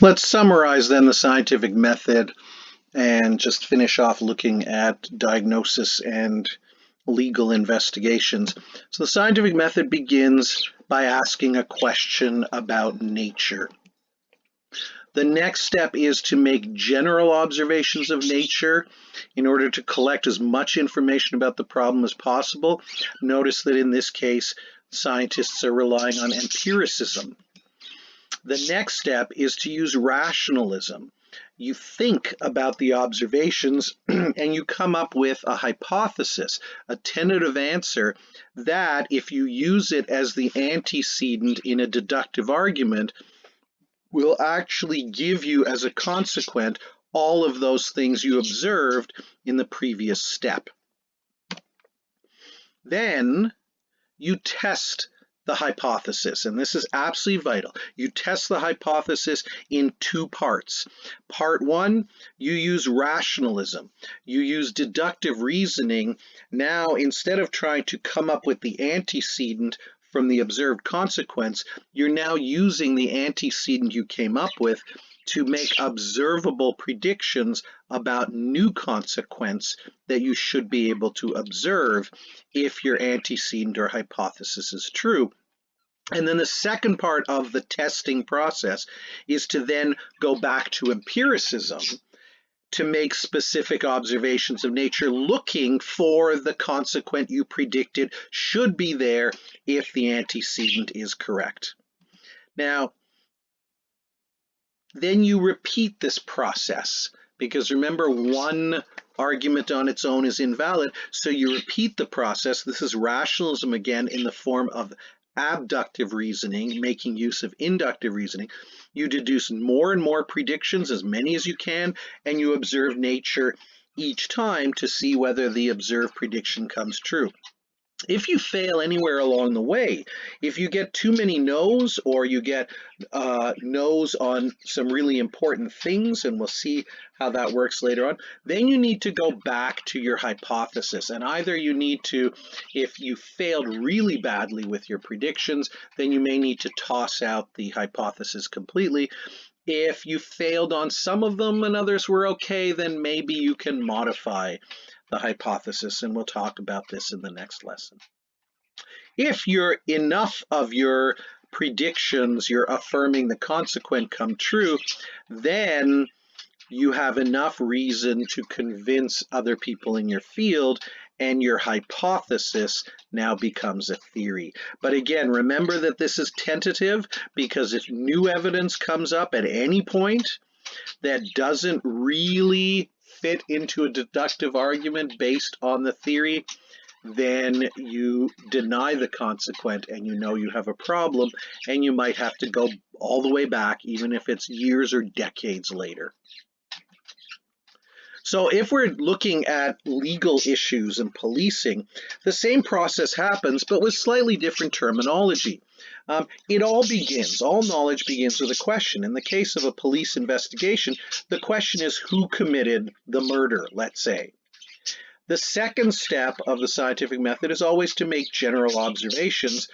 Let's summarize then the scientific method and just finish off looking at diagnosis and legal investigations. So the scientific method begins by asking a question about nature. The next step is to make general observations of nature in order to collect as much information about the problem as possible. Notice that in this case, scientists are relying on empiricism. The next step is to use rationalism. You think about the observations and you come up with a hypothesis, a tentative answer that, if you use it as the antecedent in a deductive argument, will actually give you as a consequent all of those things you observed in the previous step. Then you test the hypothesis, and this is absolutely vital. You test the hypothesis in two parts. Part one, you use rationalism. You use deductive reasoning. Now, instead of trying to come up with the antecedent from the observed consequence, you're now using the antecedent you came up with to make observable predictions about new consequence that you should be able to observe if your antecedent or hypothesis is true. And then the second part of the testing process is to then go back to empiricism to make specific observations of nature, looking for the consequent you predicted should be there if the antecedent is correct. Now, then you repeat this process, because remember, one argument on its own is invalid, so you repeat the process. This is rationalism again in the form of abductive reasoning, making use of inductive reasoning. You deduce more and more predictions, as many as you can, and you observe nature each time to see whether the observed prediction comes true. If you fail anywhere along the way, if you get too many no's, or you get no's on some really important things, and we'll see how that works later on, then you need to go back to your hypothesis. And either you need to, if you failed really badly with your predictions, then you may need to toss out the hypothesis completely. If you failed on some of them and others were okay, then maybe you can modify the hypothesis, and we'll talk about this in the next lesson. If enough of your predictions, you're affirming the consequent, come true, then you have enough reason to convince other people in your field, and your hypothesis now becomes a theory. But again, remember that this is tentative, because if new evidence comes up at any point that doesn't really fit into a deductive argument based on the theory, then you deny the consequent, and you know you have a problem, and you might have to go all the way back, even if it's years or decades later. So if we're looking at legal issues and policing, the same process happens, but with slightly different terminology. All knowledge begins with a question. In the case of a police investigation, the question is, who committed the murder, let's say. The second step of the scientific method is always to make general observations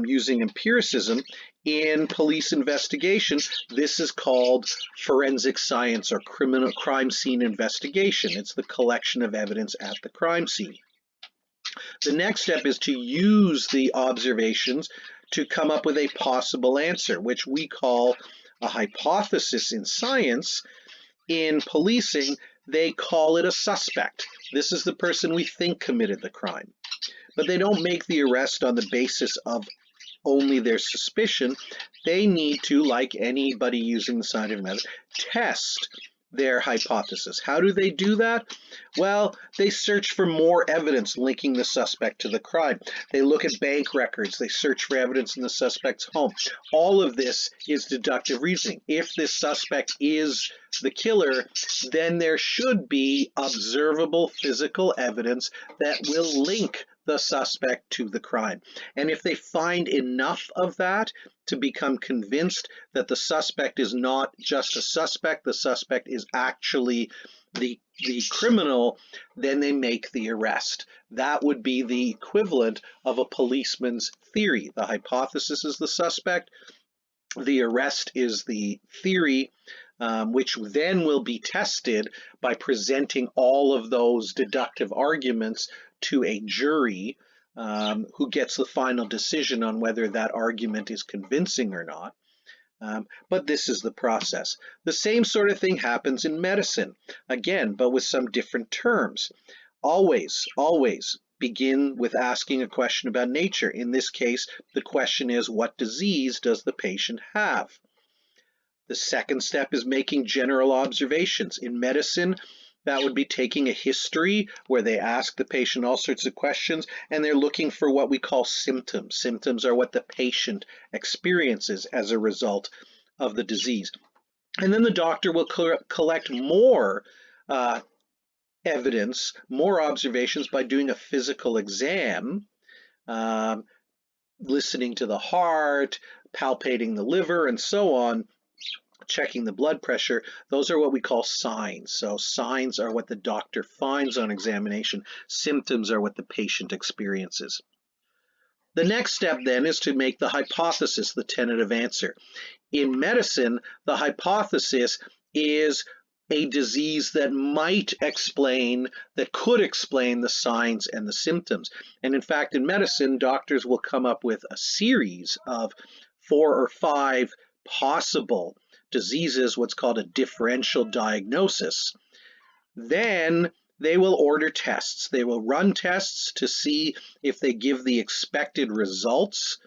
using empiricism. In police investigation, this is called forensic science, or crime scene investigation. It's the collection of evidence at the crime scene. The next step is to use the observations to come up with a possible answer, which we call a hypothesis in science. In policing, they call it a suspect. This is the person we think committed the crime. But they don't make the arrest on the basis of only their suspicion. They need to, like anybody using the scientific method, test their hypothesis. How do they do that? Well, they search for more evidence linking the suspect to the crime. They look at bank records. They search for evidence in the suspect's home. All of this is deductive reasoning. If this suspect is the killer, then there should be observable physical evidence that will link the suspect to the crime. And if they find enough of that to become convinced that the suspect is not just a suspect, the suspect is actually the criminal, then they make the arrest. That would be the equivalent of a policeman's theory. The hypothesis is the suspect. The arrest is the theory, which then will be tested by presenting all of those deductive arguments to a jury, who gets the final decision on whether that argument is convincing or not. But this is the process. The same sort of thing happens in medicine, again, but with some different terms. Always begin with asking a question about nature. In this case, the question is, what disease does the patient have? The second step is making general observations. In medicine, that would be taking a history where they ask the patient all sorts of questions, and they're looking for what we call symptoms. Symptoms are what the patient experiences as a result of the disease. And then the doctor will collect more evidence, more observations by doing a physical exam, listening to the heart, palpating the liver, and so on, checking the blood pressure. Those are what we call signs. So signs are what the doctor finds on examination. Symptoms are what the patient experiences. The next step then is to make the hypothesis the tentative answer. In medicine, the hypothesis is a disease that might explain, that could explain the signs and the symptoms. And in fact, in medicine, doctors will come up with a series of 4 or 5 possible diseases, what's called a differential diagnosis. Then they will order tests. They will run tests to see if they give the expected results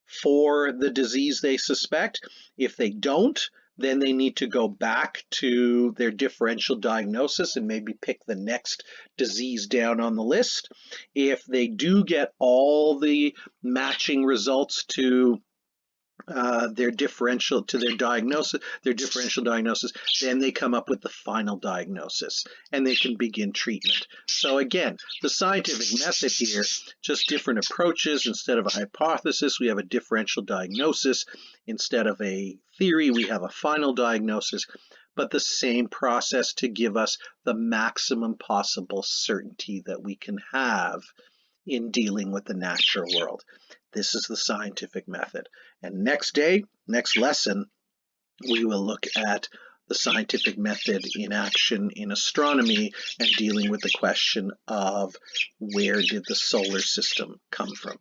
for the disease they suspect. If they don't, then they need to go back to their differential diagnosis and maybe pick the next disease down on the list. If they do get all the matching results to their differential diagnosis, then they come up with the final diagnosis and they can begin treatment. So again, the scientific method here, just different approaches. Instead of a hypothesis, we have a differential diagnosis. Instead of a theory, we have a final diagnosis, but the same process to give us the maximum possible certainty that we can have in dealing with the natural world. This is the scientific method. And next lesson, we will look at the scientific method in action in astronomy and dealing with the question of where did the solar system come from.